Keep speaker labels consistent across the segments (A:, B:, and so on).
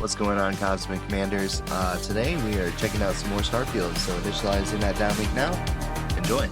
A: What's going on, Cosmic Commanders? Today we are checking out some more Starfield, so initializing that downlink now. Enjoy!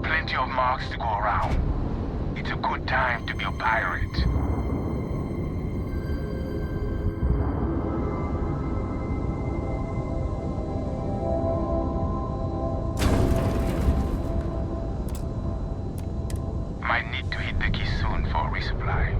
B: Plenty of marks to go around. It's a good time to be a pirate. Might need to hit the key soon for a resupply.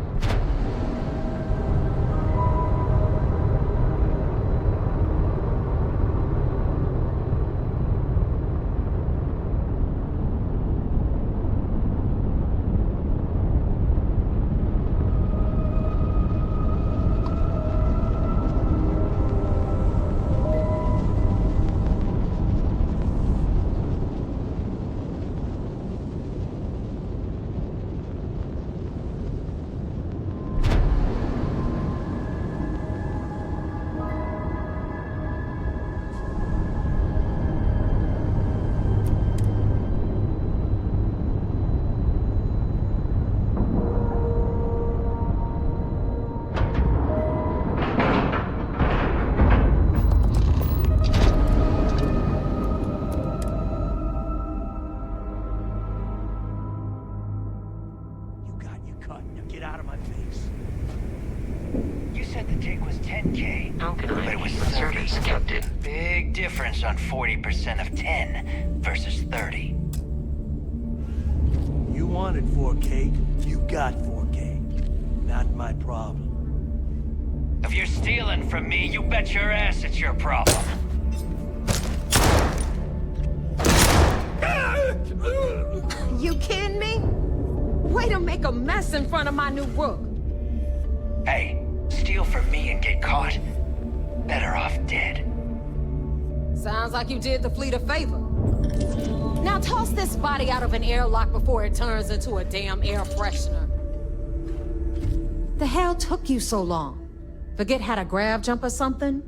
C: Get out of my face.
D: You said the take was 10K.
E: How can
D: But
E: I
D: it
E: be
D: was
E: of
D: 30.
E: service, Captain?
D: Big difference on 40% of 10 versus 30.
C: You wanted 4K, you got 4K. Not my problem.
D: If you're stealing from me, you bet your ass it's your problem.
F: You kidding me? Way to make a mess in front of my new rook.
D: Hey, steal from me and get caught. Better off dead.
F: Sounds like you did the fleet a favor. Now toss this body out of an airlock before it turns into a damn air freshener. The hell took you so long? Forget how to grav jump or something?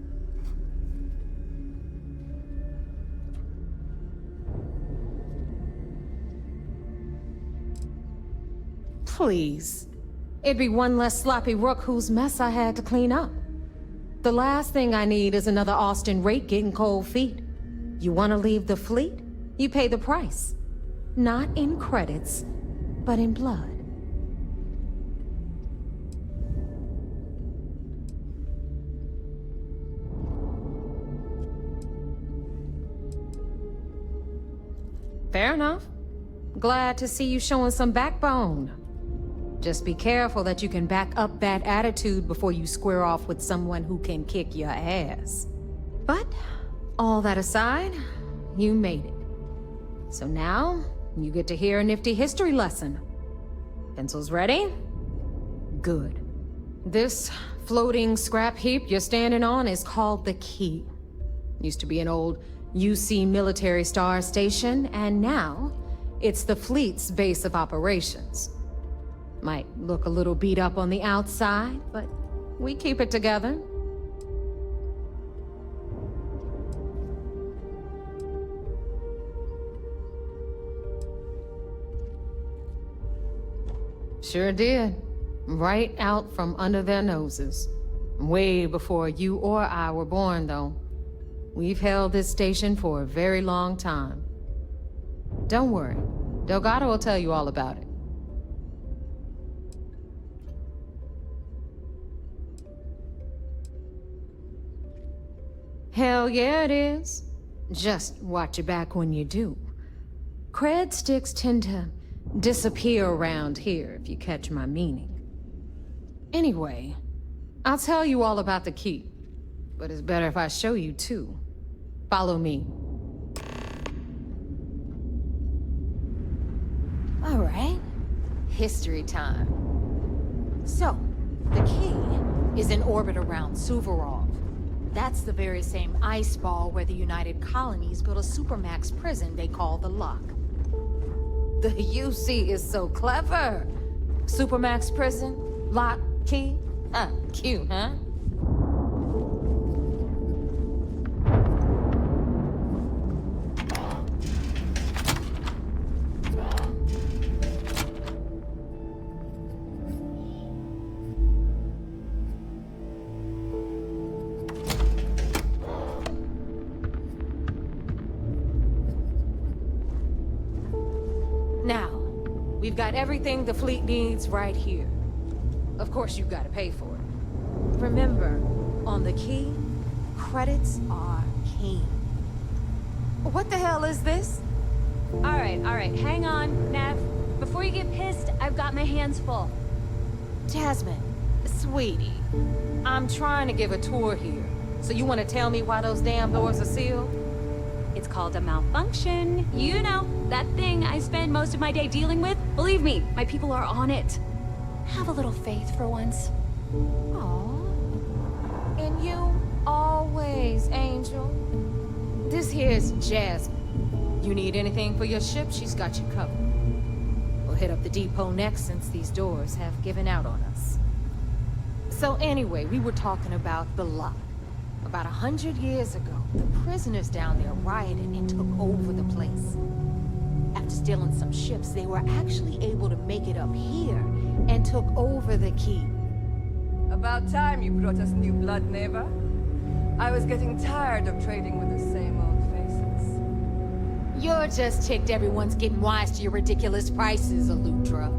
F: Please. It'd be one less sloppy rook whose mess I had to clean up. The last thing I need is another Austin rake getting cold feet. You want to leave the fleet? You pay the price. Not in credits, but in blood. Fair enough. Glad to see you showing some backbone. Just be careful that you can back up that attitude before you square off with someone who can kick your ass. But, all that aside, you made it. So now, you get to hear a nifty history lesson. Pencils ready? Good. This floating scrap heap you're standing on is called the Key. Used to be an old UC military star station, and now it's the fleet's base of operations. Might look a little beat up on the outside, but we keep it together. Sure did. Right out from under their noses. Way before you or I were born, though. We've held this station for a very long time. Don't worry. Delgado will tell you all about it. Hell yeah, it is. Just watch your back when you do. Cred sticks tend to disappear around here, if you catch my meaning. Anyway, I'll tell you all about the Key, but it's better if I show you too. Follow me. All right, history time. So, the Key is in orbit around Suvorov. That's the very same ice ball where the United Colonies built a supermax prison they call the Lock. The UC is so clever. Supermax prison, Lock, Key. Cute, huh? Now, we've got everything the fleet needs right here. Of course, you've got to pay for it. Remember, on the Key, credits are king. What the hell is this?
E: All right, hang on, Nev. Before you get pissed, I've got my hands full.
F: Jasmine, sweetie, I'm trying to give a tour here. So you want to tell me why those damn doors are sealed?
E: It's called a malfunction. You know, that thing I spend most of my day dealing with. Believe me, my people are on it. Have a little faith for once.
F: Aww. And you always, Angel. This here's Jasmine. You need anything for your ship, she's got you covered. We'll hit up the depot next since these doors have given out on us. So anyway, we were talking about the Lock. About 100 years ago, the prisoners down there rioted and took over the place. After stealing some ships, they were actually able to make it up here and took over the Key.
G: About time you brought us new blood, Neva. I was getting tired of trading with the same old faces.
F: You're just ticked everyone's getting wise to your ridiculous prices, Aludra.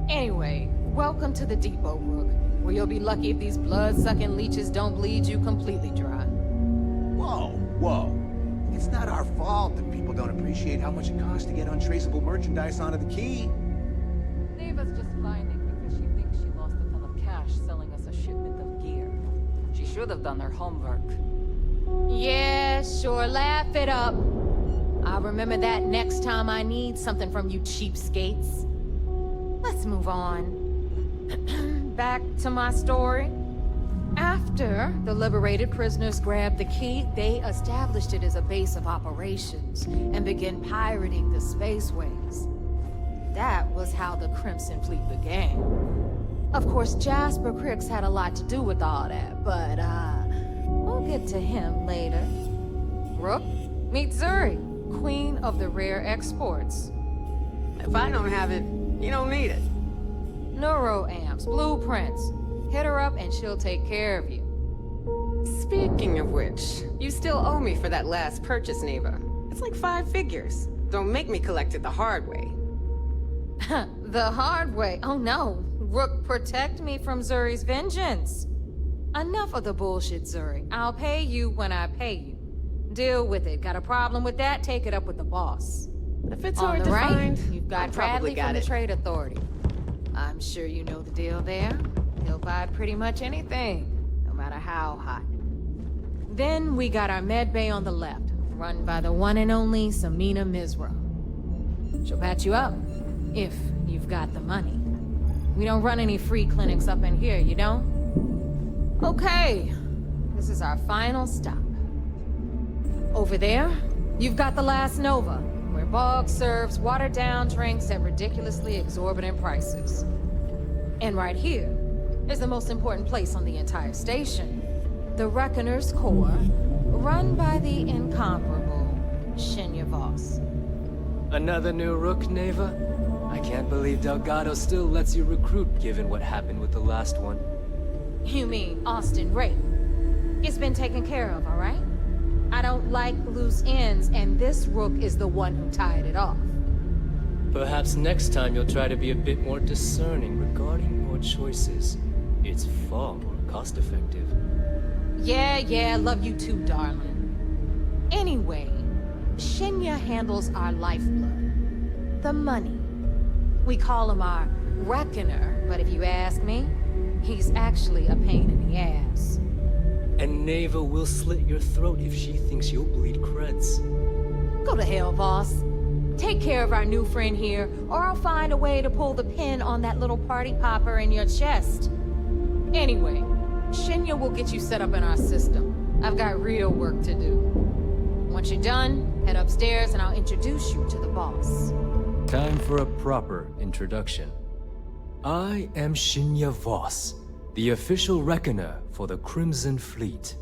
F: Anyway, welcome to the depot, Rook, where you'll be lucky if these blood-sucking leeches don't bleed you completely dry.
H: Whoa. It's not our fault that people don't appreciate how much it costs to get untraceable merchandise onto the Key.
I: Neva's just whining because she thinks she lost a ton of cash selling us a shipment of gear. She should have done her homework.
F: Yeah, sure, laugh it up. I'll remember that next time I need something from you cheapskates. Let's move on. Back to my story. After the liberated prisoners grabbed the Key, they established it as a base of operations and began pirating the spaceways. That was how the Crimson Fleet began. Of course, Jasper Cricks had a lot to do with all that, but, we'll get to him later. Rook, meet Zuri, Queen of the Rare Exports.
J: If I don't have it, you don't need it.
F: Neuroamps, blueprints. Hit her up and she'll take care of you.
J: Speaking of which, you still owe me for that last purchase, Neva. It's like 5 figures. Don't make me collect it the hard way.
F: The hard way? Oh no. Rook, protect me from Zuri's vengeance. Enough of the bullshit, Zuri. I'll pay you when I pay you. Deal with it. Got a problem with that? Take it up with the boss.
J: If it's
F: On
J: hard
F: the
J: to
F: right,
J: find,
F: you've
J: I
F: got
J: probably
F: Bradley
J: got
F: from
J: it.
F: the Trade Authority. I'm sure you know the deal there. He'll buy pretty much anything, no matter how hot. Then we got our med bay on the left, run by the one and only Samina Mizra. She'll patch you up, if you've got the money. We don't run any free clinics up in here, you know? Okay, this is our final stop. Over there, you've got the Last Nova, where Bog serves watered-down drinks at ridiculously exorbitant prices. And right here is the most important place on the entire station, the Reckoner's Core, run by the incomparable Shinya Voss.
K: Another new rook, Neva? I can't believe Delgado still lets you recruit given what happened with the last one.
F: You mean Austin Ray? It's been taken care of, all right? I don't like loose ends, and this rook is the one who tied it off.
K: Perhaps next time you'll try to be a bit more discerning regarding your choices. It's far more cost-effective.
F: Yeah, love you too, darling. Anyway, Shinya handles our lifeblood. The money. We call him our Reckoner, but if you ask me, he's actually a pain in the ass.
K: And Neva will slit your throat if she thinks you'll bleed creds.
F: Go to hell, boss. Take care of our new friend here, or I'll find a way to pull the pin on that little party popper in your chest. Anyway, Shinya will get you set up in our system. I've got real work to do. Once you're done, head upstairs and I'll introduce you to the boss.
K: Time for a proper introduction. I am Shinya Voss, the official reckoner for the Crimson Fleet.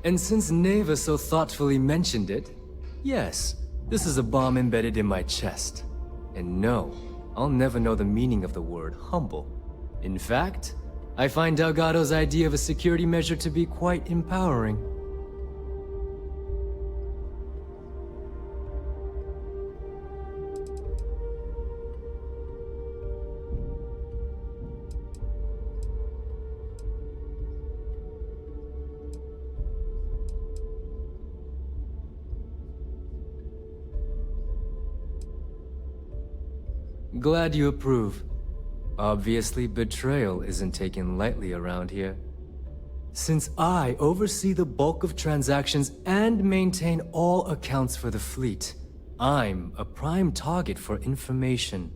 K: And since Neva so thoughtfully mentioned it, yes, this is a bomb embedded in my chest. And no, I'll never know the meaning of the word humble. In fact, I find Delgado's idea of a security measure to be quite empowering. Glad you approve. Obviously, betrayal isn't taken lightly around here. Since I oversee the bulk of transactions and maintain all accounts for the fleet, I'm a prime target for information.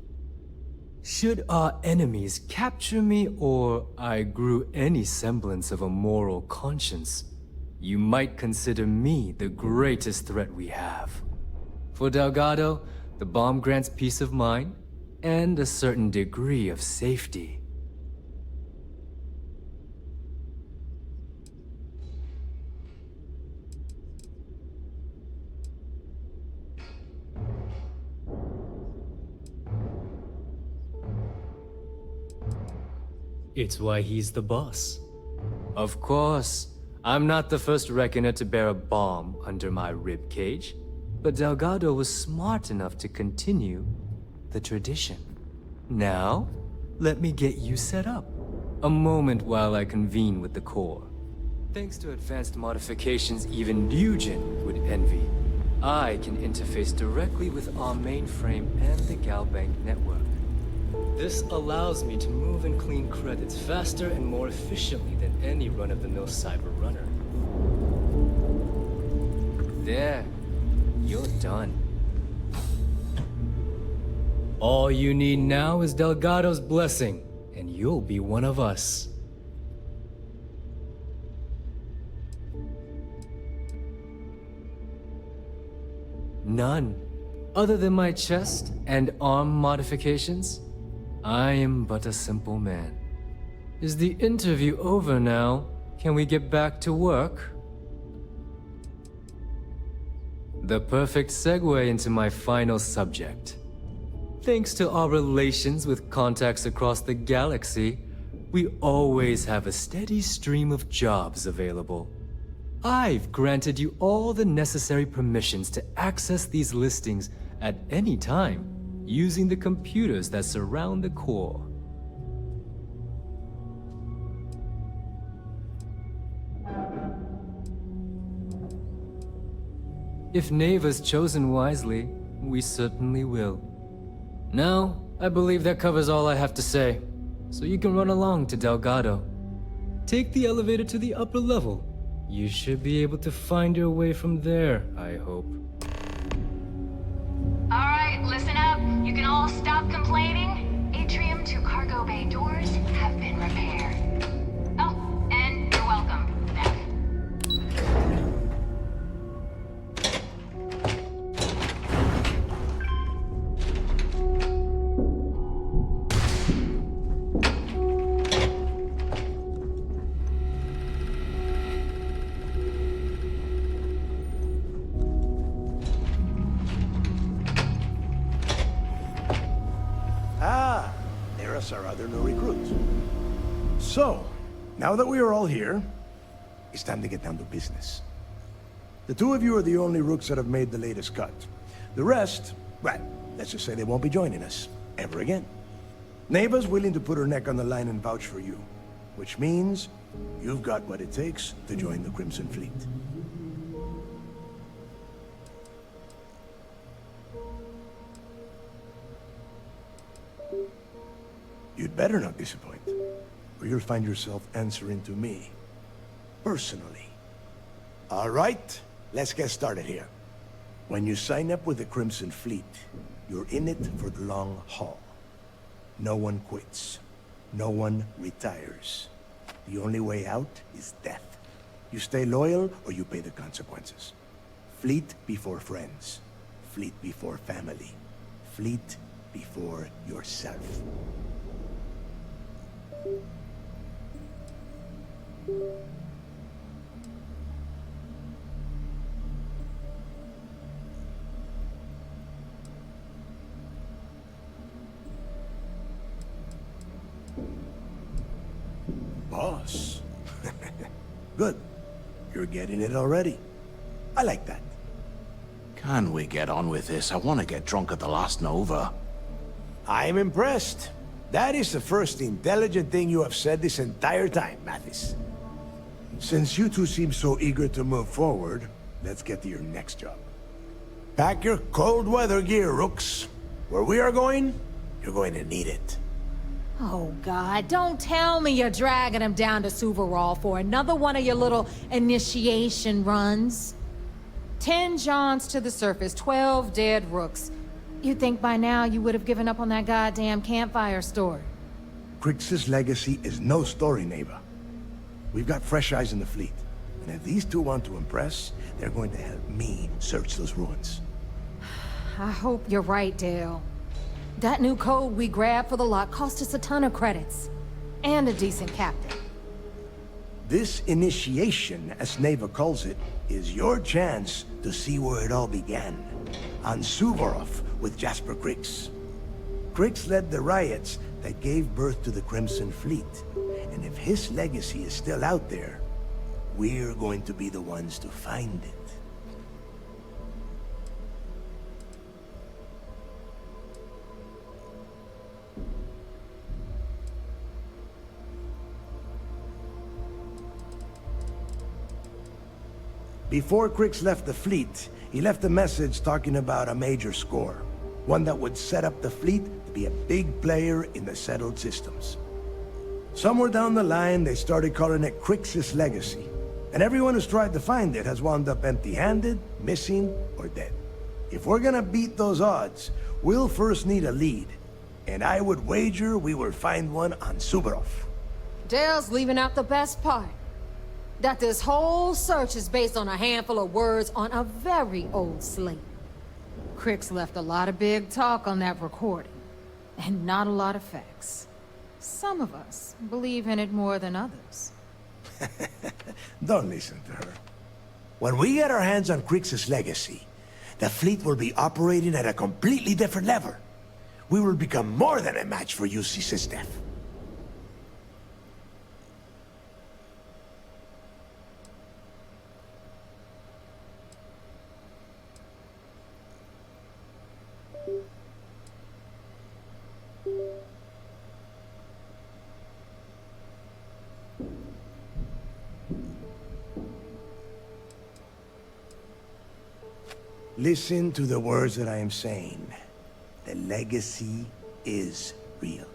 K: Should our enemies capture me or I grew any semblance of a moral conscience, you might consider me the greatest threat we have. For Delgado, the bomb grants peace of mind and a certain degree of safety. It's why he's the boss. Of course, I'm not the first reckoner to bear a bomb under my rib cage, but Delgado was smart enough to continue the tradition. Now, let me get you set up. A moment while I convene with the core. Thanks to advanced modifications even Nugent would envy, I can interface directly with our mainframe and the Galbank network. This allows me to move and clean credits faster and more efficiently than any run-of-the-mill cyber runner. There, you're done. All you need now is Delgado's blessing, and you'll be one of us. None. Other than my chest and arm modifications, I am but a simple man. Is the interview over now? Can we get back to work? The perfect segue into my final subject. Thanks to our relations with contacts across the galaxy, we always have a steady stream of jobs available. I've granted you all the necessary permissions to access these listings at any time, using the computers that surround the core. If Neva's chosen wisely, we certainly will. Now, I believe that covers all I have to say, so you can run along to Delgado. Take the elevator to the upper level. You should be able to find your way from there, I hope.
L: Alright, listen up. You can all stop complaining. Atrium to cargo bay doors have been repaired. Oh, and you're welcome, Beth.
C: Ah, there's our other new recruit. So, now that we are all here, it's time to get down to business. The two of you are the only rooks that have made the latest cut. The rest, well, let's just say they won't be joining us ever again. Neva's willing to put her neck on the line and vouch for you, which means you've got what it takes to join the Crimson Fleet. You'd better not disappoint, or you'll find yourself answering to me, personally. All right, let's get started here. When you sign up with the Crimson Fleet, you're in it for the long haul. No one quits. No one retires. The only way out is death. You stay loyal, or you pay the consequences. Fleet before friends. Fleet before family. Fleet before yourself. Boss. Good. You're getting it already. I like that.
H: Can we get on with this? I want to get drunk at the last Nova.
C: I'm impressed. That is the first intelligent thing you have said this entire time, Mathis. Since you two seem so eager to move forward, let's get to your next job. Pack your cold weather gear, Rooks. Where we are going, you're going to need it.
F: Oh, God, don't tell me you're dragging him down to Suvarol for another one of your little initiation runs. 10 Johns to the surface, 12 dead Rooks. You'd think by now you would have given up on that goddamn campfire story.
C: Crix's legacy is no story, Neva. We've got fresh eyes in the fleet. And if these two want to impress, they're going to help me search those ruins.
F: I hope you're right, Dale. That new code we grabbed for the lot cost us a ton of credits. And a decent captain.
C: This initiation, as Neva calls it, is your chance to see where it all began. On Suvorov with Jasper Crix. Crix led the riots that gave birth to the Crimson Fleet. And if his legacy is still out there, we're going to be the ones to find it. Before Crix left the fleet, he left a message talking about a major score. One that would set up the fleet to be a big player in the settled systems. Somewhere down the line, they started calling it Crix's legacy. And everyone who's tried to find it has wound up empty-handed, missing, or dead. If we're gonna beat those odds, we'll first need a lead. And I would wager we will find one on Suvorov.
F: Dale's leaving out the best part. That this whole search is based on a handful of words on a very old slate. Crix left a lot of big talk on that recording, and not a lot of facts. Some of us believe in it more than others.
C: Don't listen to her. When we get our hands on Crix's legacy, the fleet will be operating at a completely different level. We will become more than a match for UC System. Listen to the words that I am saying. The legacy is real.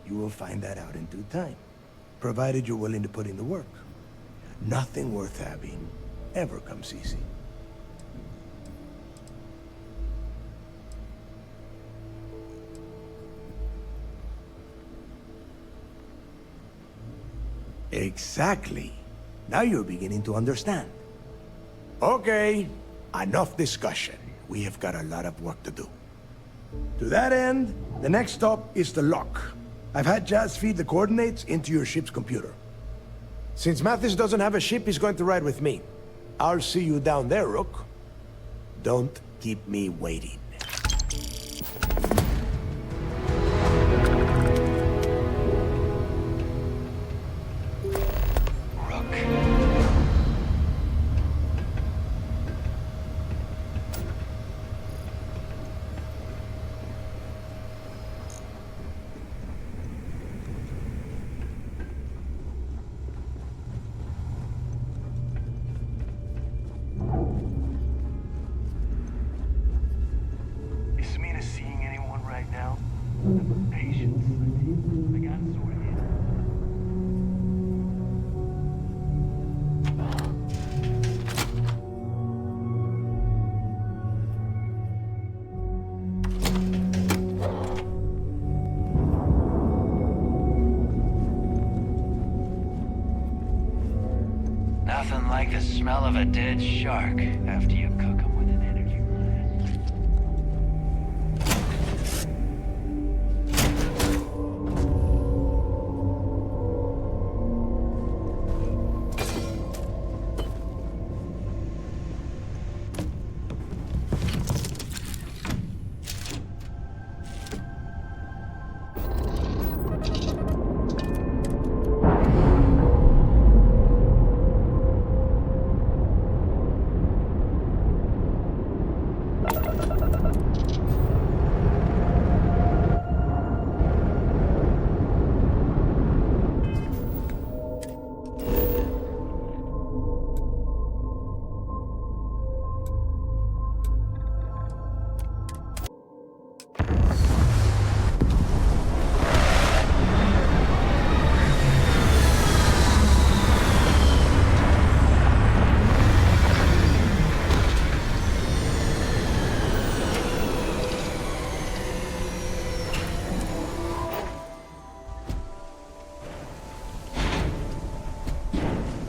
C: You will find that out in due time, provided you're willing to put in the work. Nothing worth having ever comes easy. Exactly. Now you're beginning to understand. Okay, enough discussion. We have got a lot of work to do. To that end, the next stop is the lock. I've had Jazz feed the coordinates into your ship's computer. Since Mathis doesn't have a ship, he's going to ride with me. I'll see you down there, Rook. Don't keep me waiting.
B: Is Mina seeing anyone right now? Patience. I got it sorted.
D: Nothing like the smell of a dead shark after you cook him with an energy blast.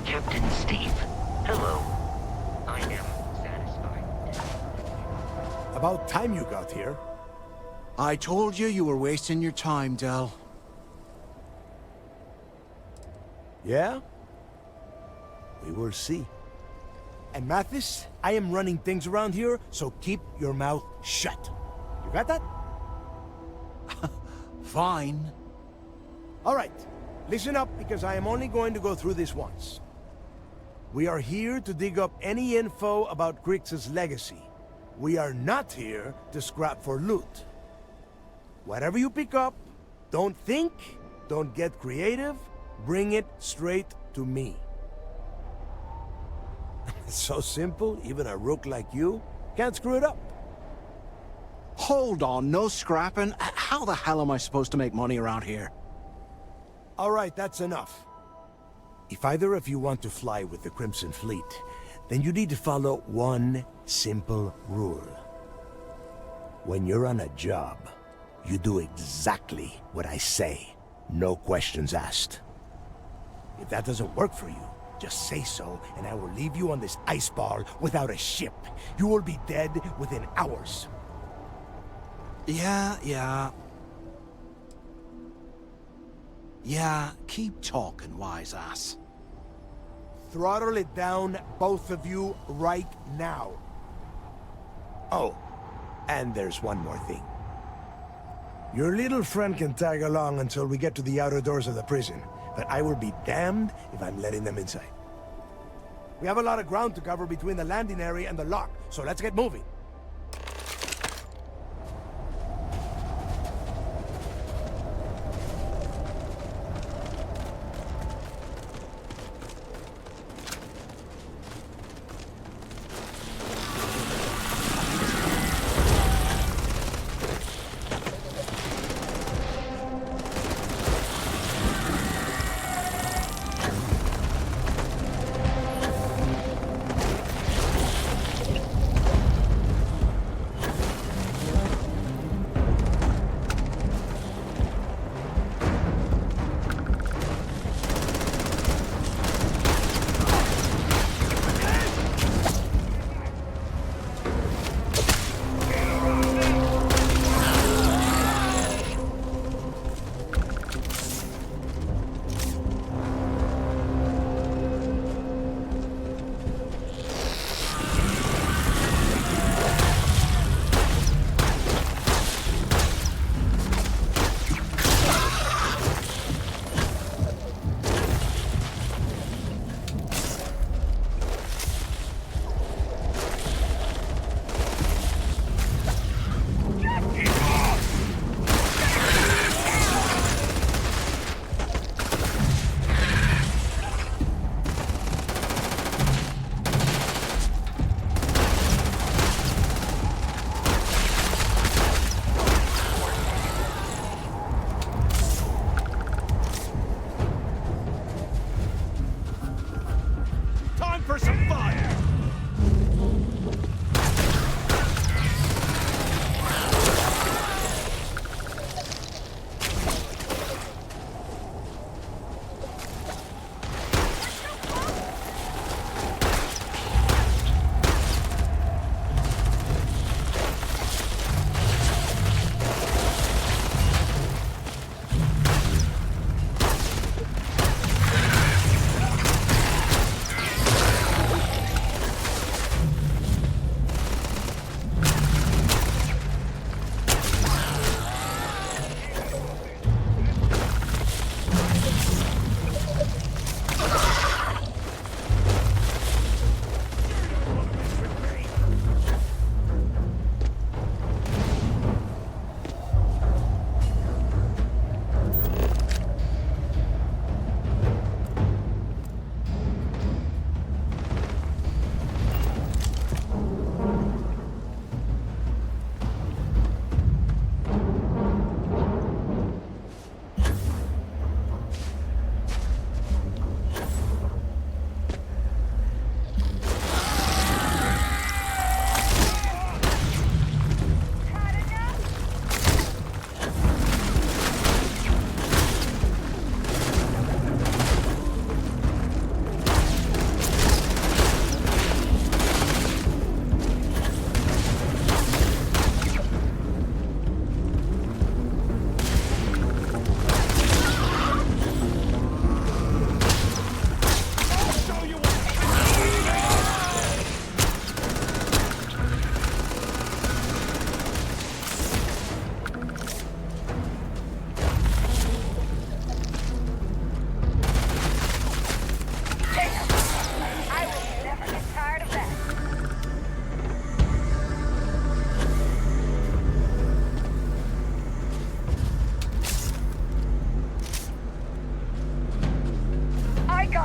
D: Captain Steve, hello. I am satisfied.
C: About time you got here.
H: I told you you were wasting your time, Del.
C: Yeah? We will see. And Mathis, I am running things around here, so keep your mouth shut. You got that?
H: Fine.
C: All right. Listen up, because I am only going to go through this once. We are here to dig up any info about Grix's legacy. We are not here to scrap for loot. Whatever you pick up, don't think, don't get creative, bring it straight to me. It's so simple, even a rook like you can't screw it up.
H: Hold on, no scrapping. How the hell am I supposed to make money around here?
C: All right, that's enough. If either of you want to fly with the Crimson Fleet, then you need to follow one simple rule. When you're on a job, you do exactly what I say. No questions asked. If that doesn't work for you, just say so, and I will leave you on this ice ball without a ship. You will be dead within hours.
H: Yeah, keep talking, wise ass.
C: Throttle it down, both of you, right now. Oh, and there's one more thing. Your little friend can tag along until we get to the outer doors of the prison, but I will be damned if I'm letting them inside. We have a lot of ground to cover between the landing area and the lock, so let's get moving.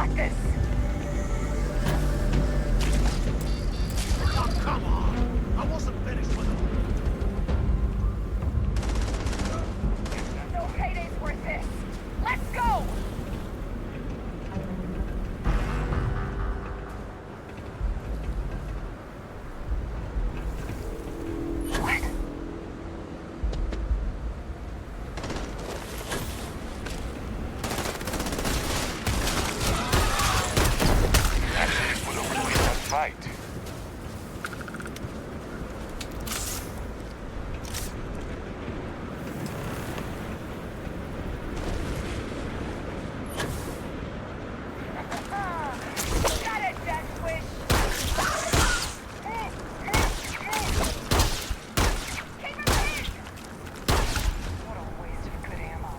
G: got this!
C: Oh, come on! I wasn't finished with them.
G: No payday's worth this! Let's go!
B: Fight.
G: Got it, Death Wish! Keep it in! What a waste of good ammo.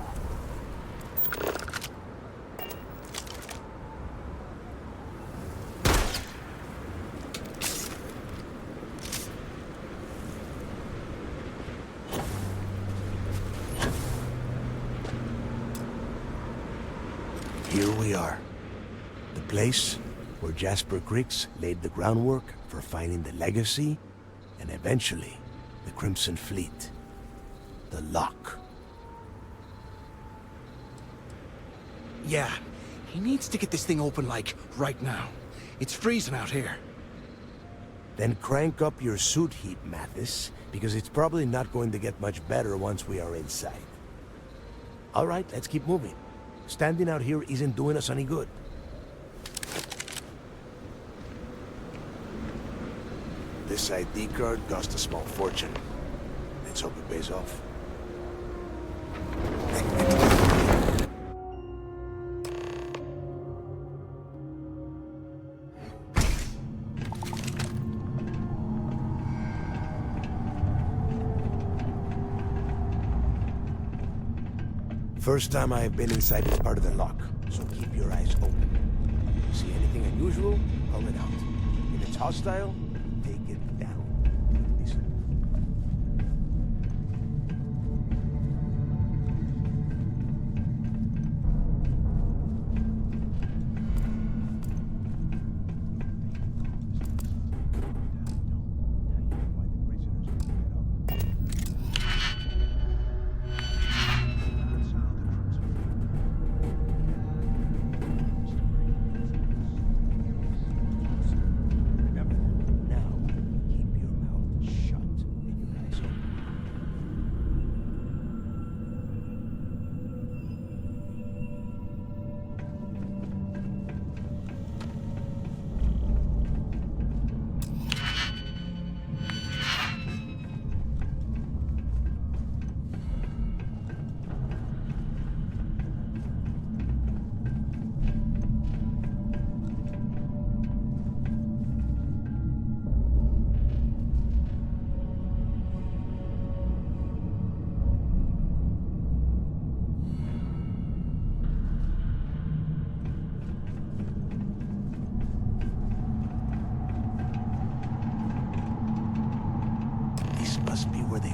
C: Here we are. The place where Jasper Griggs laid the groundwork for finding the Legacy and eventually the Crimson Fleet. The Lock.
H: Yeah, he needs to get this thing open, like, right now. It's freezing out here.
C: Then crank up your suit heat, Mathis, because it's probably not going to get much better once we are inside. All right, let's keep moving. Standing out here isn't doing us any good. This ID card cost a small fortune. Let's hope it pays off. First time I have been inside this part of the lock, so keep your eyes open. See anything unusual? Call it out. If it's hostile, take it down. Listen.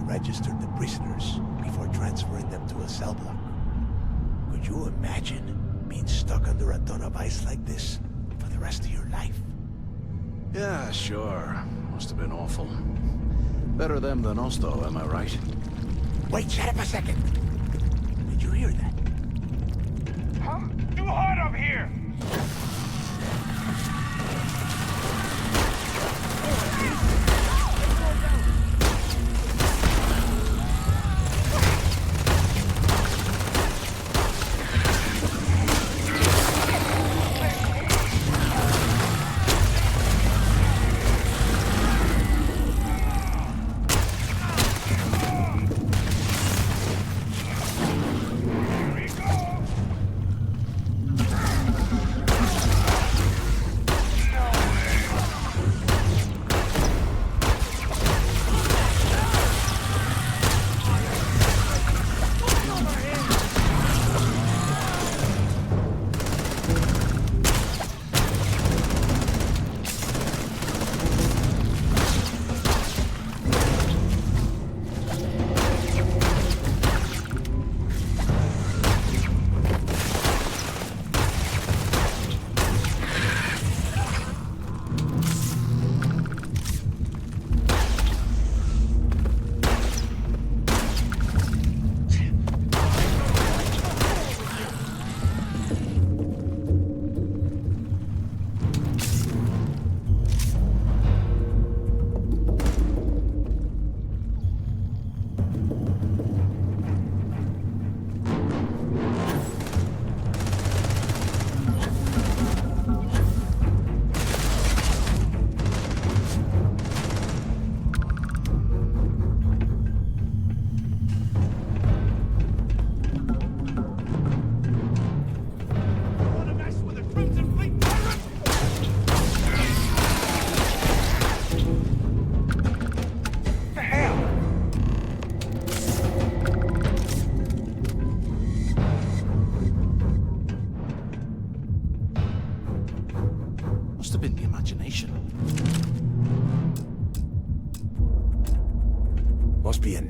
C: Registered the prisoners before transferring them to a cell block. Could you imagine being stuck under a ton of ice like this for the rest of your life?
H: Yeah, sure. Must have been awful. Better them than us, though, am I right?
C: Wait, shut up a second. Did you hear that?
B: Huh? Too hot up here!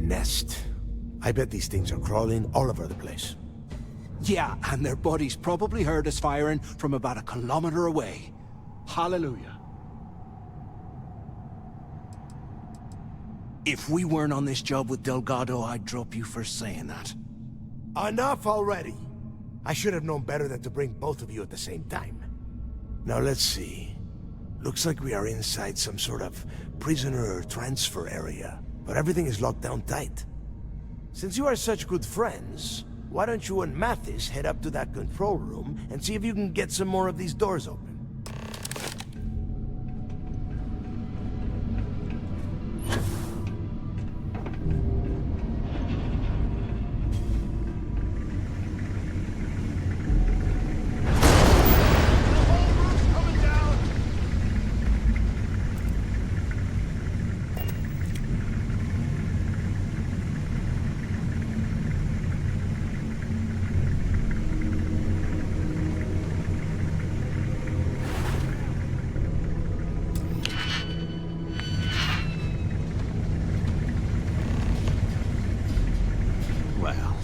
C: nest. I bet these things are crawling all over the place.
H: Yeah, and their buddies probably heard us firing from about a kilometer away. Hallelujah. If we weren't on this job with Delgado, I'd drop you for saying that.
C: Enough already! I should have known better than to bring both of you at the same time. Now let's see. Looks like we are inside some sort of prisoner transfer area, but everything is locked down tight. Since you are such good friends, why don't you and Mathis head up to that control room and see if you can get some more of these doors open?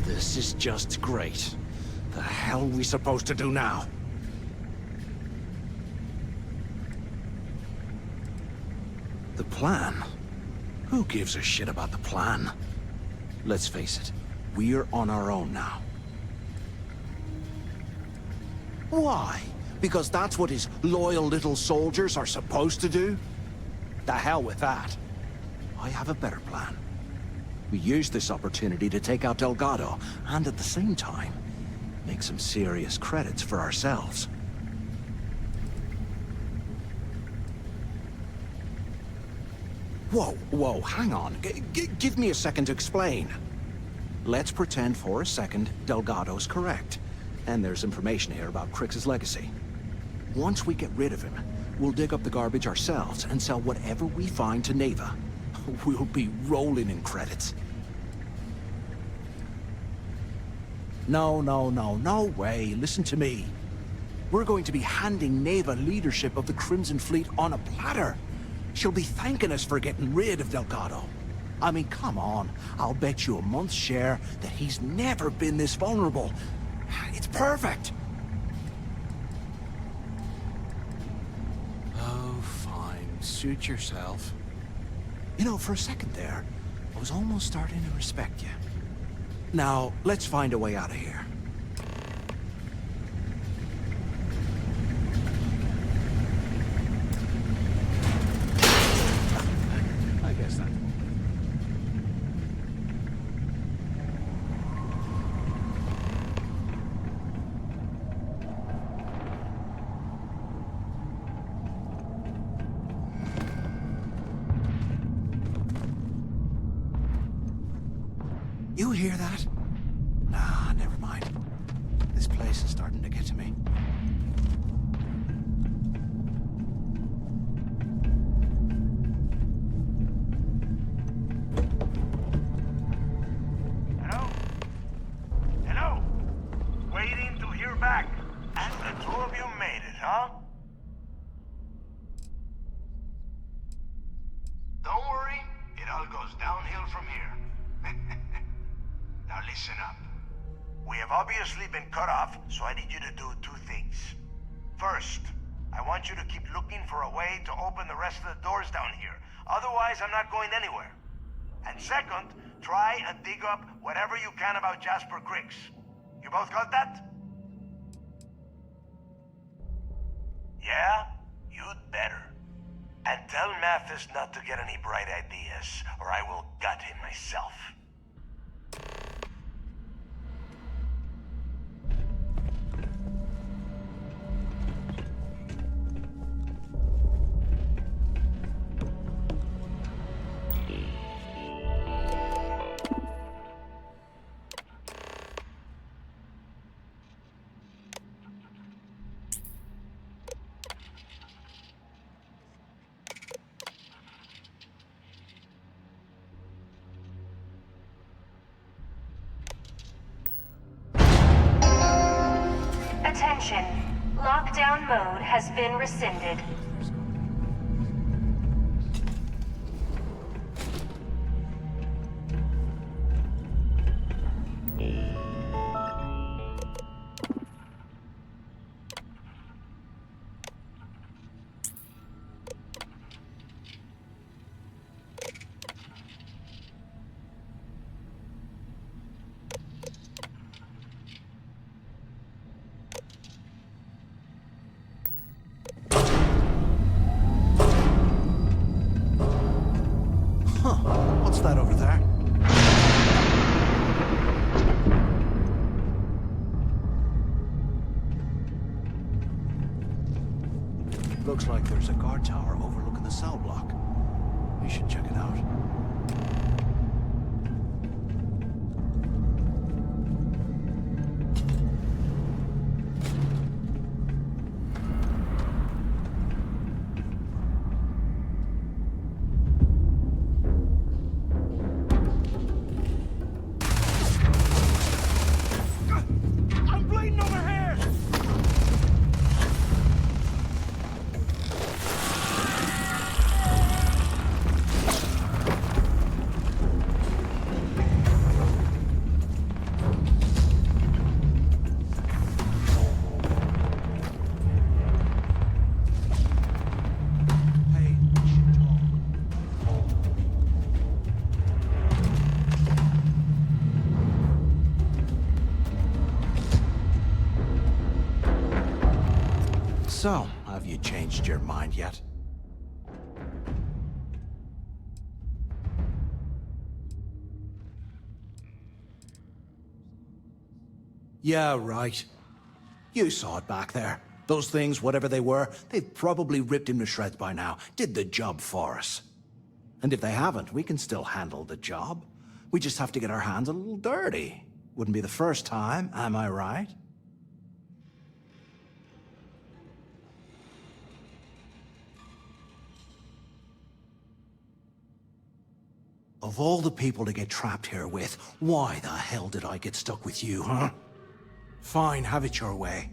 H: This is just great. The hell are we supposed to do now? The plan? Who gives a shit about the plan? Let's face it, we're on our own now. Why? Because that's what his loyal little soldiers are supposed to do? The hell with that. I have a better plan. We use this opportunity to take out Delgado, and at the same time, make some serious credits for ourselves. Whoa, hang on. Give me a second to explain. Let's pretend for a second Delgado's correct, and there's information here about Crix's legacy. Once we get rid of him, we'll dig up the garbage ourselves and sell whatever we find to Neva. We'll be rolling in credits. No way. Listen to me. We're going to be handing Neva leadership of the Crimson Fleet on a platter. She'll be thanking us for getting rid of Delgado. I mean, come on. I'll bet you a month's share that he's never been this vulnerable. It's perfect. Oh, fine. Suit yourself. You know, for a second there, I was almost starting to respect you. Now, let's find a way out of here. I guess that. You hear that? Nah, never mind. This place is starting to get to me.
M: Hello? Hello? Waiting to hear back. And the two of you made it, huh? Don't worry, it all goes downhill from here. Now listen up. We have obviously been cut off, so I need you to do two things. First, I want you to keep looking for a way to open the rest of the doors down here. Otherwise, I'm not going anywhere. And second, try and dig up whatever you can about Jasper Crix. You both got that? Yeah? You'd better. And tell Mathis not to get any bright ideas, or I will gut him myself.
L: Attention. Lockdown mode has been rescinded.
H: Looks like there's a guard tower overlooking the cell block. We should check it out.
C: I'm bleeding over here!
H: Hey, we should talk. So, have you changed your mind yet? Yeah, right. You saw it back there. Those things, whatever they were, they've probably ripped him to shreds by now. Did the job for us. And if they haven't, we can still handle the job. We just have to get our hands a little dirty. Wouldn't be the first time, am I right? Of all the people to get trapped here with, why the hell did I get stuck with you, huh? Fine, have it your way.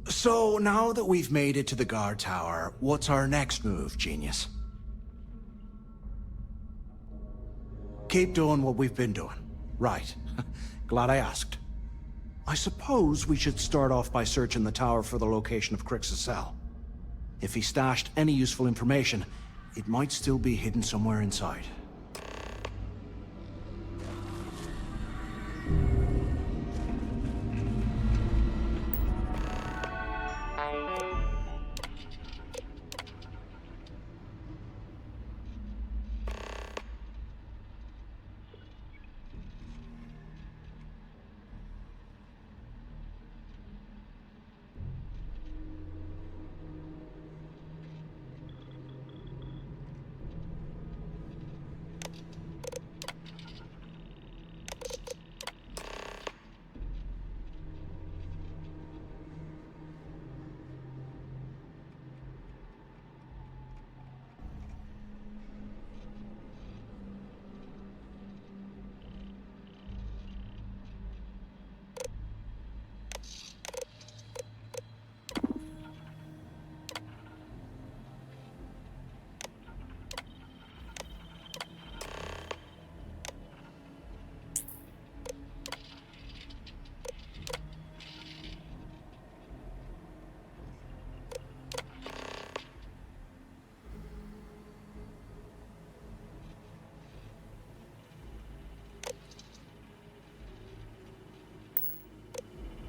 H: So, now that we've made it to the guard tower, what's our next move, genius? Keep doing what we've been doing. Right. Glad I asked. I suppose we should start off by searching the tower for the location of Crix's cell. If he stashed any useful information, it might still be hidden somewhere inside.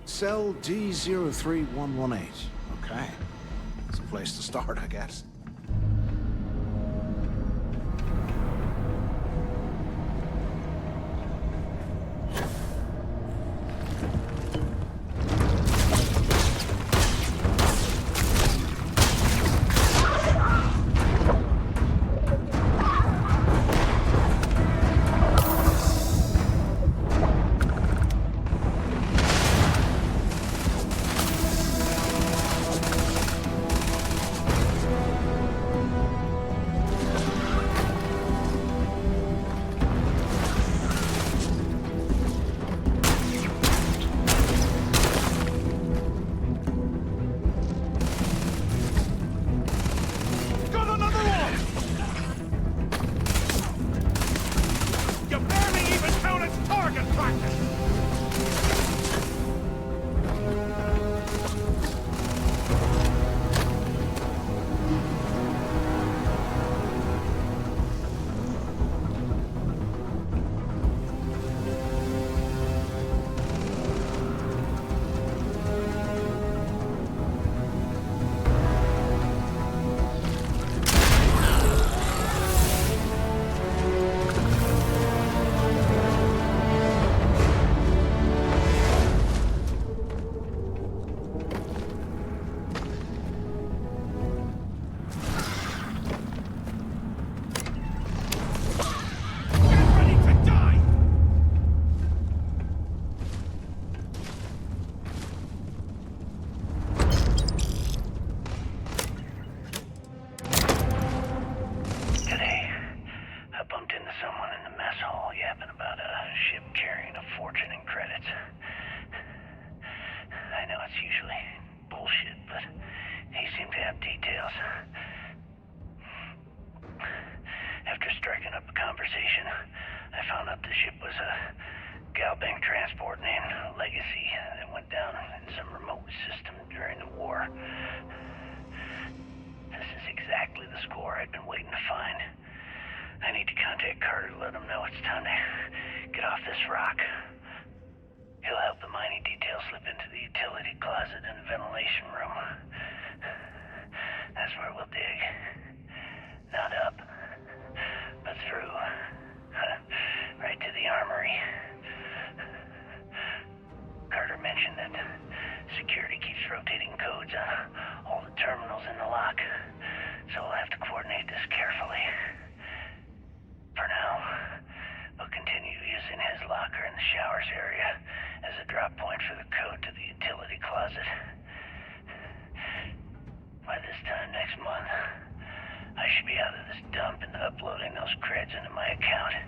H: Cell D03118. Okay. That's a place to start, I guess.
D: It's usually bullshit, but he seemed to have details. After striking up a conversation, I found out the ship was a Galbank transport named Legacy that went down in some remote system during the war. This is exactly the score I'd been waiting to find. I need to contact Carter to let him know it's time to get off this rock. He'll help the mining detail slip into the utility closet in the ventilation room. That's where we'll dig. Not up, but through. Right to the armory. Carter mentioned that security keeps rotating codes on all the terminals in the lock, so we'll have to coordinate this carefully. For now, we'll continue using his locker in the showers area as a drop point for the code to the utility closet. By this time next month, I should be out of this dump and uploading those creds into my account.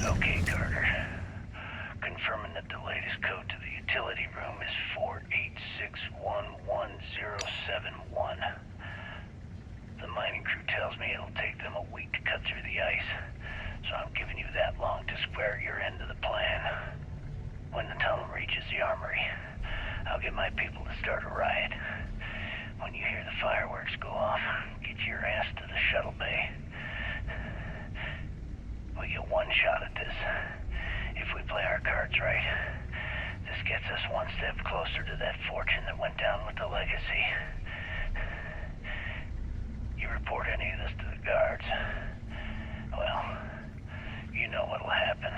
D: Okay, Carter. Confirming that the latest code to the utility room is 486111071. The mining crew tells me it'll take them a week to cut through the ice, so I'm giving you that long to square your end of the plan. When the tunnel reaches the armory, I'll get my people to start a riot. When you hear the fireworks go off, get your ass to the shuttle bay. We get one shot at this. If we play our cards right, this gets us one step closer to that fortune that went down with the Legacy. You report any of this to the guards, well, you know what'll happen.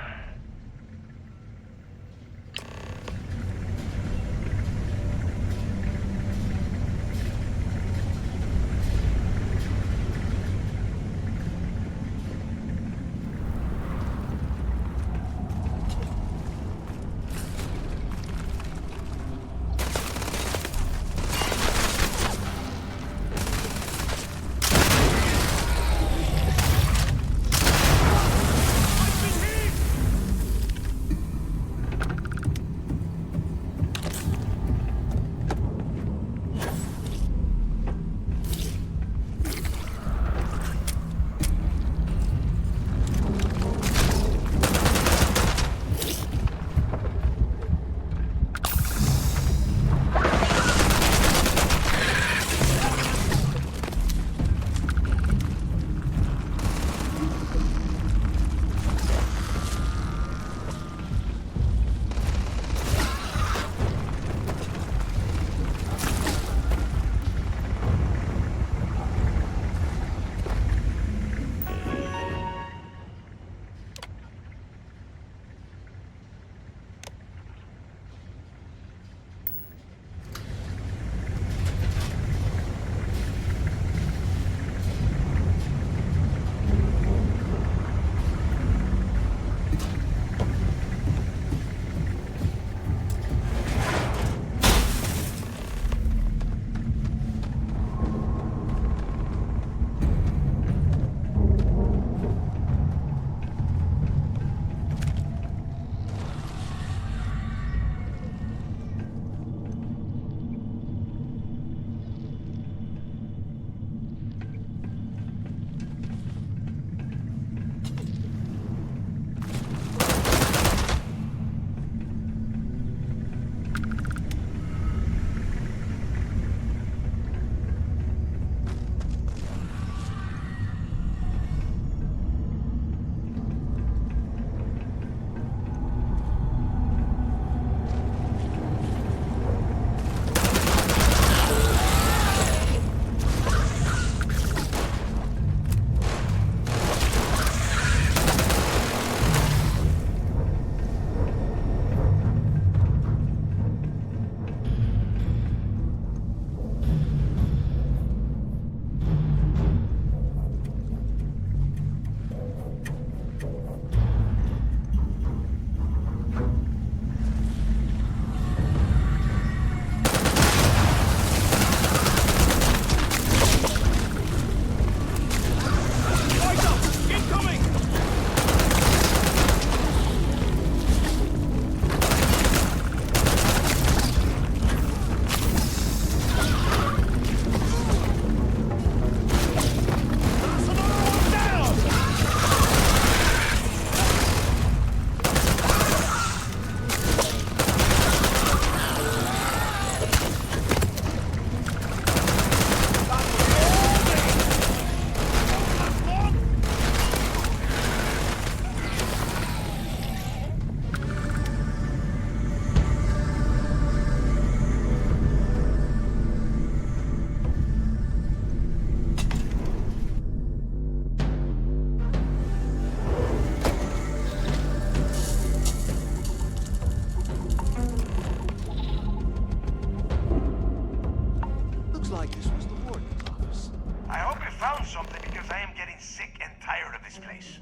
M: found something because I am getting sick and tired of this place.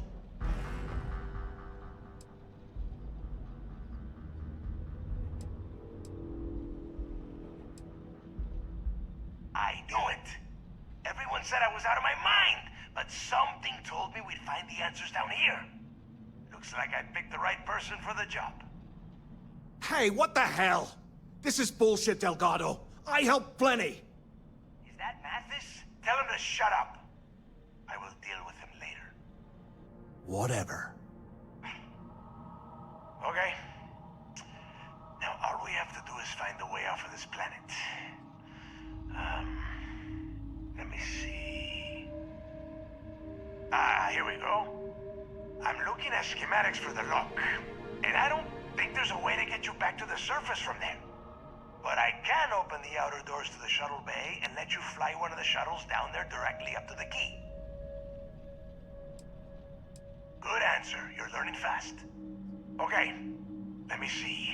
M: I knew it. Everyone said I was out of my mind, but something told me we'd find the answers down here. Looks like I picked the right person for the job.
H: Hey, what the hell? This is bullshit, Delgado. I helped plenty.
M: Is that Mathis? Tell him to shut up. I will deal with him later.
H: Whatever.
M: Okay. Now all we have to do is find a way off of this planet. Let me see. Here we go. I'm looking at schematics for the lock, and I don't think there's a way to get you back to the surface from there. But I can open the outer doors to the shuttle bay and let you fly one of the shuttles down there directly up to the key. Good answer. You're learning fast. Okay, let me see.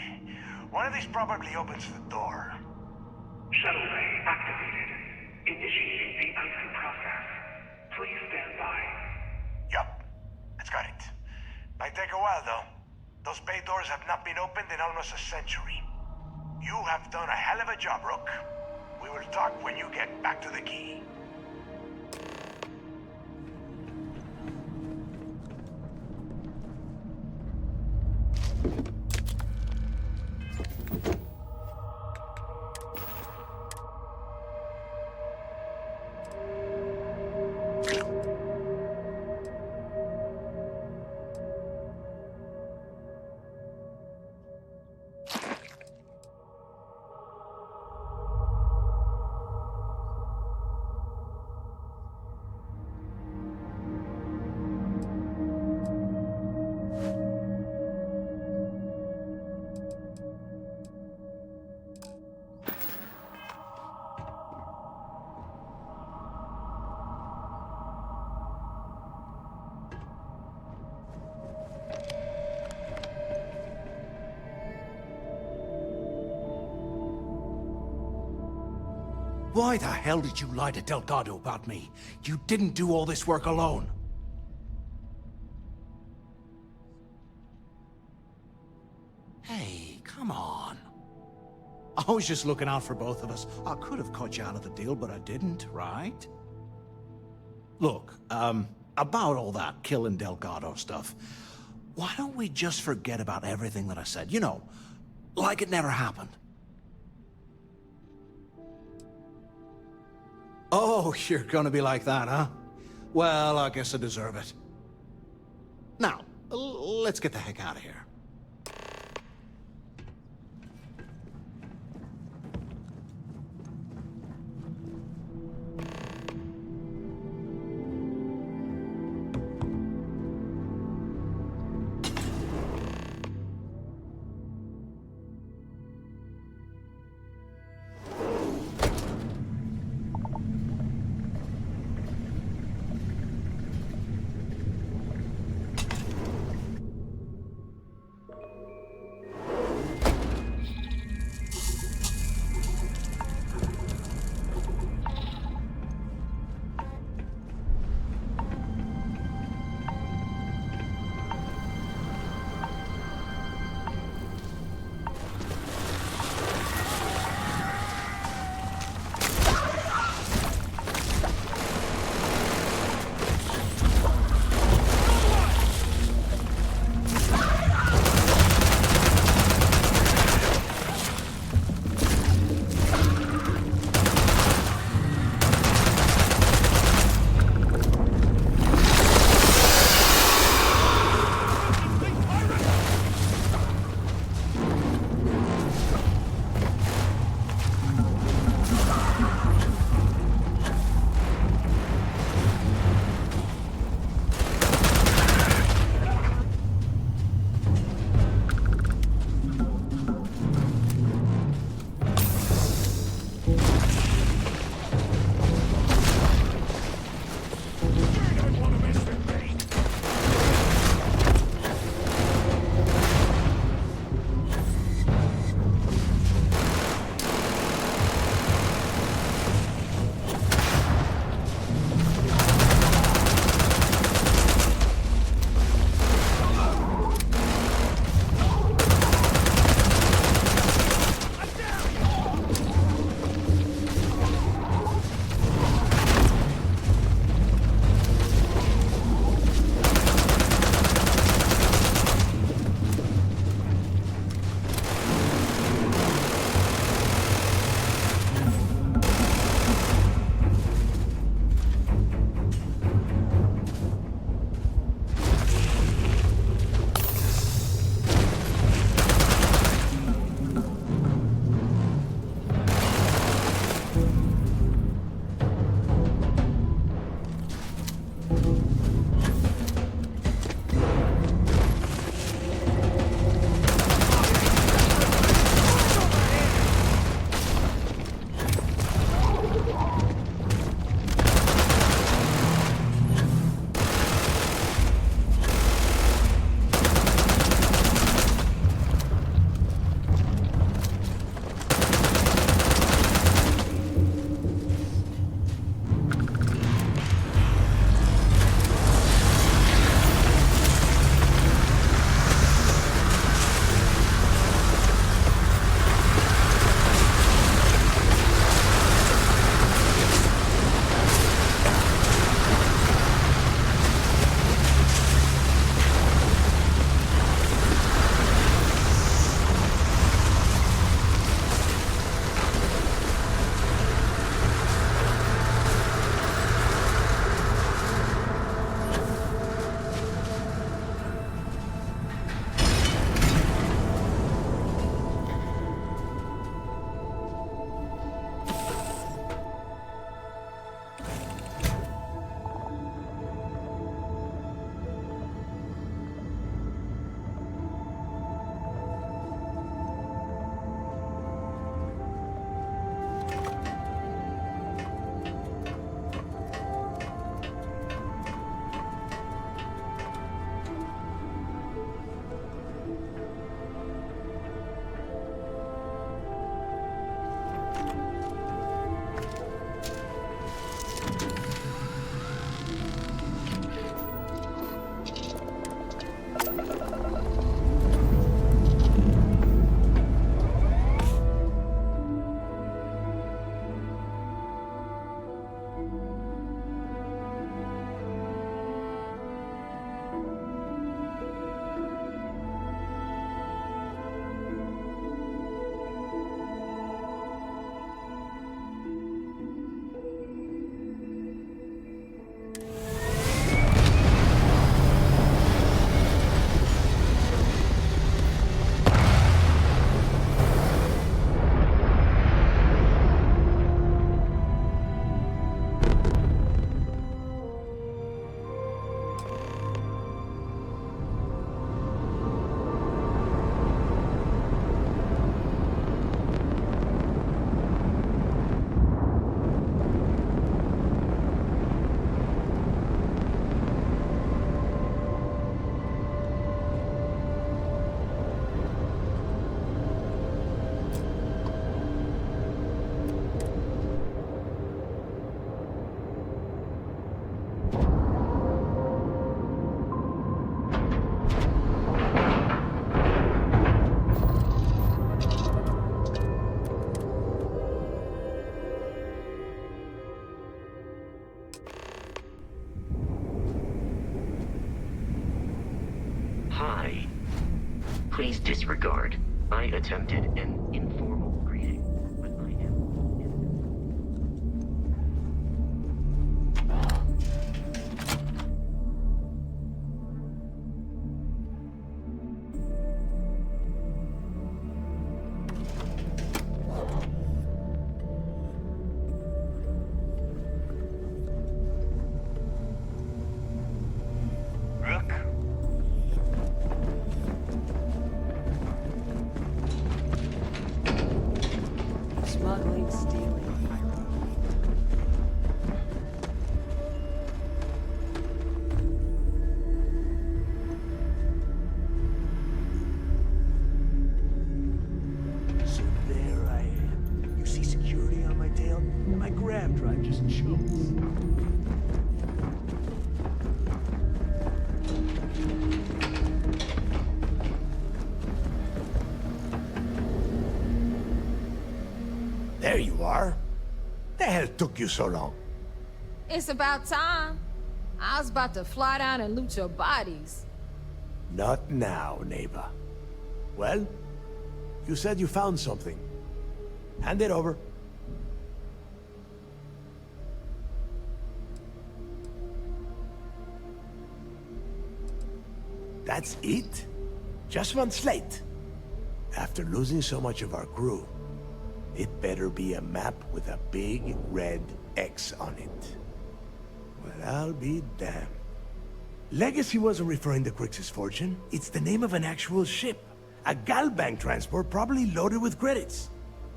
M: One of these probably opens the door.
B: Shuttle bay activated. Initiating the icing process. Please stand by.
M: Yup, that's got it. Might take a while though. Those bay doors have not been opened in almost a century. You have done a hell of a job, Rook. We will talk when you get back to the key.
H: Why the hell did you lie to Delgado about me? You didn't do all this work alone. Hey, come on. I was just looking out for both of us. I could have cut you out of the deal, but I didn't, right? Look, about all that killing Delgado stuff, why don't we just forget about everything that I said? You know, like it never happened. Oh, you're gonna be like that, huh? Well, I guess I deserve it. Now, let's get the heck out of here.
N: Please disregard. I attempted an informal greeting, but I am...
D: Rook?
G: Smuggling, stealing, pyro.
C: So there I am. You see security on my tail? And my grab drive just chokes. There you are. The hell took you so long?
F: It's about time. I was about to fly down and loot your bodies.
C: Not now, neighbor. Well, you said you found something. Hand it over. That's it? Just one slate? After losing so much of our crew, it better be a map with a big red X on it. Well, I'll be damned. Legacy wasn't referring to Crix's fortune. It's the name of an actual ship. A Galbank transport probably loaded with credits.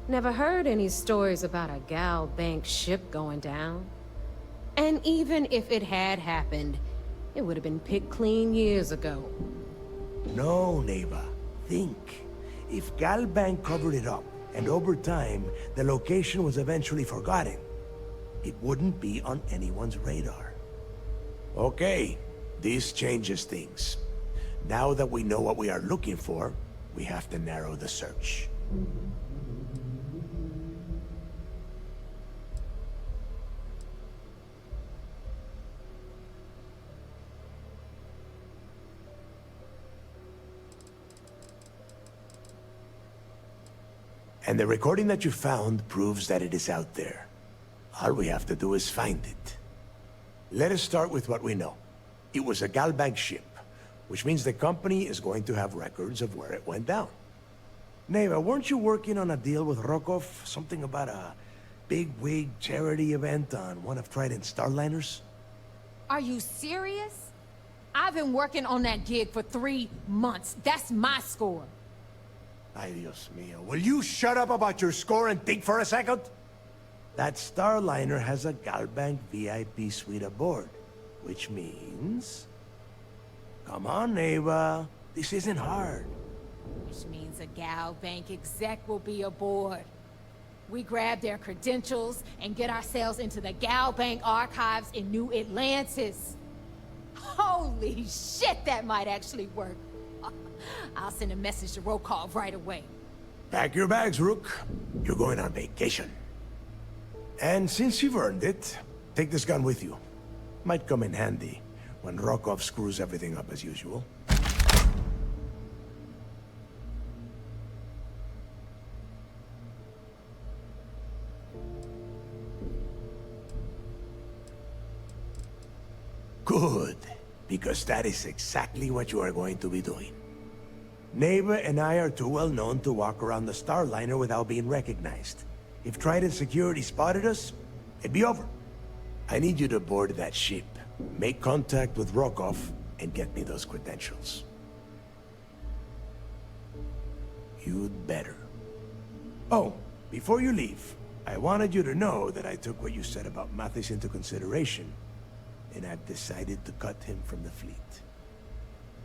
F: Never heard any stories about a Gal Bank ship going down. And even if it had happened, it would have been picked clean years ago.
C: No, neighbor. Think. If Galbank covered it up, and over time, the location was eventually forgotten, it wouldn't be on anyone's radar. Okay, this changes things. Now that we know what we are looking for, we have to narrow the search. And the recording that you found proves that it is out there. All we have to do is find it. Let us start with what we know. It was a Galbank ship, which means the company is going to have records of where it went down. Neva, weren't you working on a deal with Rokov? Something about a big-wig charity event on one of Trident's Starliners?
F: Are you serious? I've been working on that gig for 3 months. That's my score.
C: Ay, Dios mío. Will you shut up about your score and think for a second? That Starliner has a Galbank VIP suite aboard, which means... Come on, Neva. This isn't hard.
F: Which means a Gal Bank exec will be aboard. We grab their credentials and get ourselves into the Gal Bank archives in New Atlantis. Holy shit, that might actually work. I'll send a message to Rokov right away.
C: Pack your bags, Rook. You're going on vacation. And since you've earned it, take this gun with you. Might come in handy when Rokov screws everything up as usual. Good, because that is exactly what you are going to be doing. Neva and I are too well known to walk around the Starliner without being recognized. If Trident Security spotted us, it'd be over. I need you to board that ship, make contact with Rokov, and get me those credentials. You'd better. Oh, before you leave, I wanted you to know that I took what you said about Mathis into consideration, and I've decided to cut him from the fleet.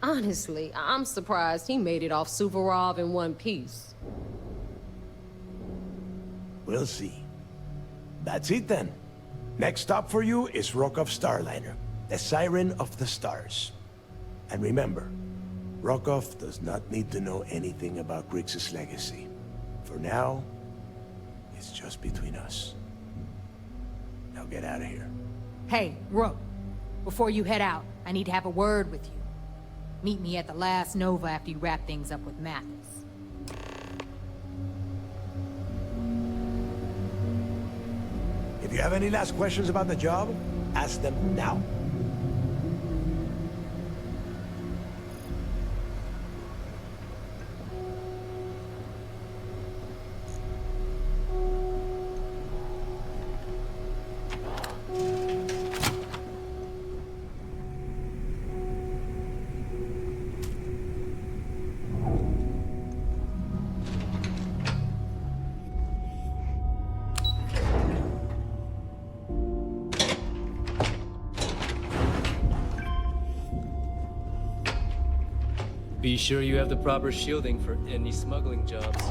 F: Honestly, I'm surprised he made it off Suvorov in one piece.
C: We'll see. That's it then. Next stop for you is Rokov Starliner, the Siren of the Stars. And remember, Rokov does not need to know anything about Grixis legacy. For now, it's just between us. Now get out of here.
F: Hey, Rook, before you head out, I need to have a word with you. Meet me at the last Nova after you wrap things up with Mathis.
C: If you have any last questions about the job, ask them now.
K: Be sure you have the proper shielding for any smuggling jobs.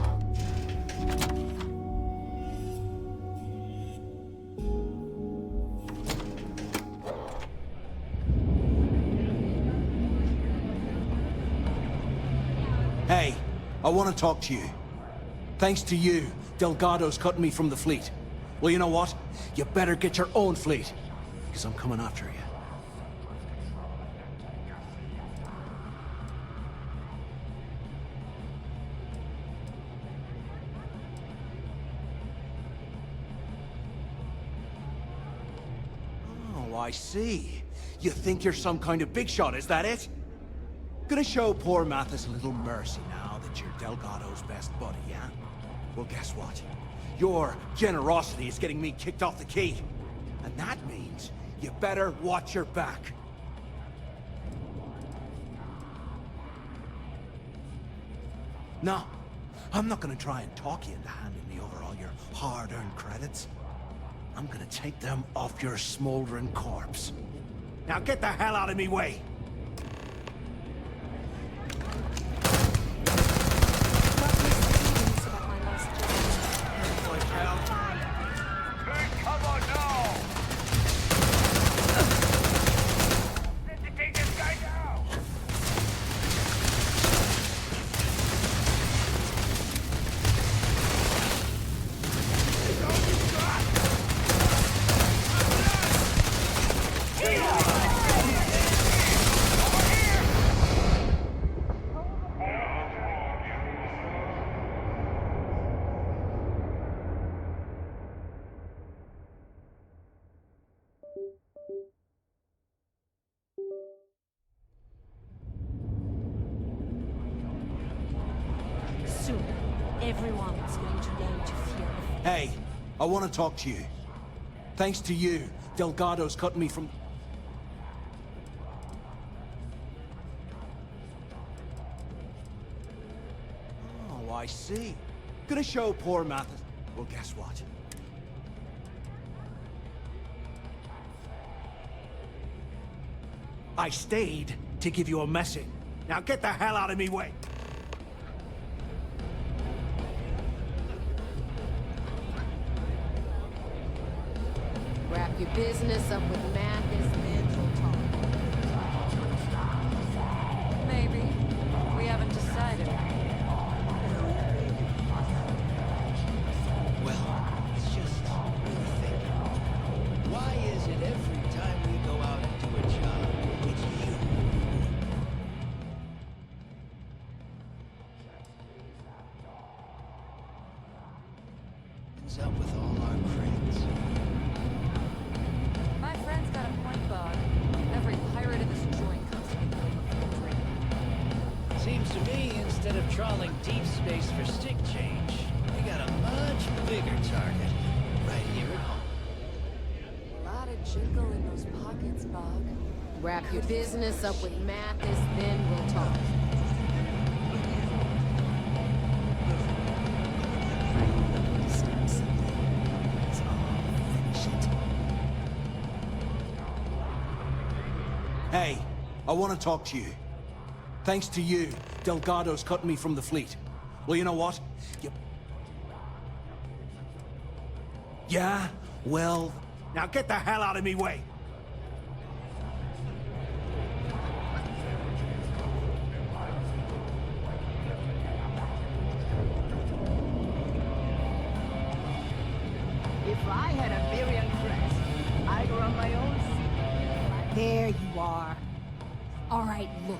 H: Hey, I want to talk to you. Thanks to you, Delgado's cutting me from the fleet. Well, you know what? You better get your own fleet, because I'm coming after you. Oh, I see. You think you're some kind of big shot, is that it? Gonna show poor Mathis a little mercy now that you're Delgado's best buddy, yeah? Well, guess what? Your generosity is getting me kicked off the key. And that means you better watch your back. No, I'm not gonna try and talk you into handing me over all your hard-earned credits. I'm gonna take them off your smoldering corpse. Now get the hell out of me way!
B: Come on now! Let's take this guy down!
O: Soon, everyone's going to learn to fear.
H: Hey, I want to talk to you. Thanks to you, Delgado's cutting me from... Oh, I see. Gonna show poor Mathis... Well, guess what? I stayed to give you a message. Now get the hell out of me way!
F: Wrap your business up with Mathis, then we'll talk.
G: Maybe. We haven't decided.
P: Well, it's just really thinking. Why is it every time we go out and do a job, it's you? Ends up with all our credits.
G: My friend's got a point, Bog. Every pirate in this joint comes to me for a drink.
P: Seems to me, instead of trawling deep space for stick change, we got a much bigger target right here at home.
G: A lot of jiggle in those pockets, Bog.
F: Wrap your business up with Mathis, then we'll talk.
H: Hey, I want to talk to you. Thanks to you, Delgado's cutting me from the fleet. Well, you know what? Yeah? Well... Now get the hell out of me way!
Q: If I had a billion friends, I'd run my own city.
F: There you are.
O: All right, look.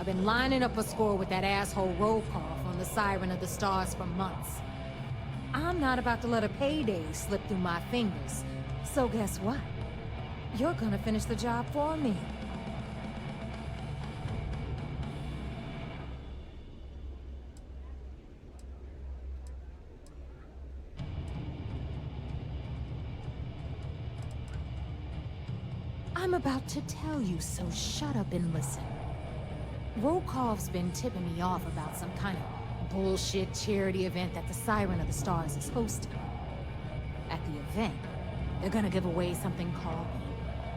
F: I've been lining up a score with that asshole Rokoff on the Siren of the Stars for months. I'm not about to let a payday slip through my fingers. So guess what? You're gonna finish the job for me. I'm about to tell you, so shut up and listen. Rokoff's been tipping me off about some kind of bullshit charity event that the Siren of the Stars is hosting. At the event, they're gonna give away something called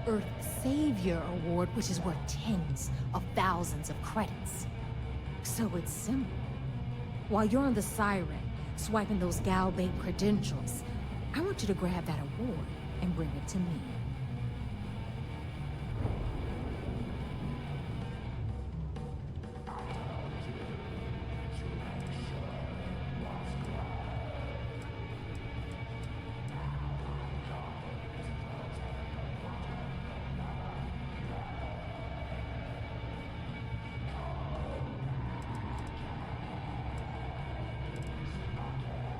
F: the Earth Savior Award, which is worth tens of thousands of credits. So it's simple. While you're on the Siren, swiping those Galbait credentials, I want you to grab that award and bring it to me.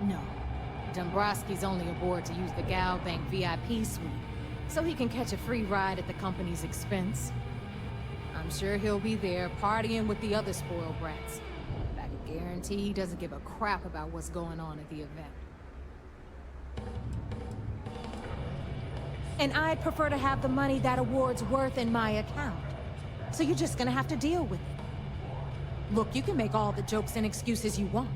F: No. Dombrowski's only aboard to use the Galbank VIP suite, so he can catch a free ride at the company's expense. I'm sure he'll be there partying with the other spoiled brats, but I can guarantee he doesn't give a crap about what's going on at the event. And I'd prefer to have the money that award's worth in my account, so you're just gonna have to deal with it. Look, you can make all the jokes and excuses you want.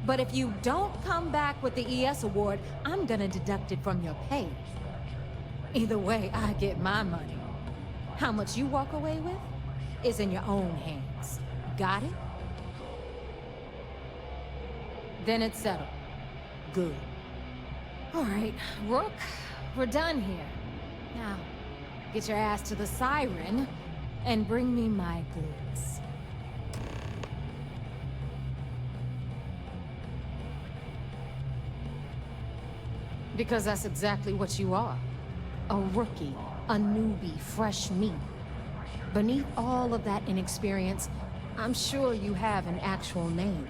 F: But if you don't come back with the ES award, I'm gonna deduct it from your pay. Either way, I get my money. How much you walk away with is in your own hands. Got it? Then it's settled. Good. All right, Rook, we're done here. Now, get your ass to the Siren and bring me my goods. Because that's exactly what you are. A rookie, a newbie, fresh meat. Beneath all of that inexperience, I'm sure you have an actual name.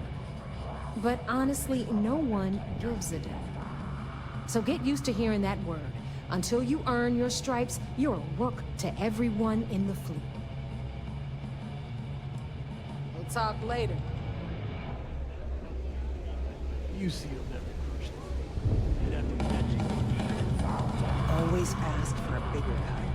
F: But honestly, no one gives a damn. So get used to hearing that word. Until you earn your stripes, you're a rook to everyone in the fleet. We'll talk later.
C: You sealed every person.
R: Always ask for a bigger cut.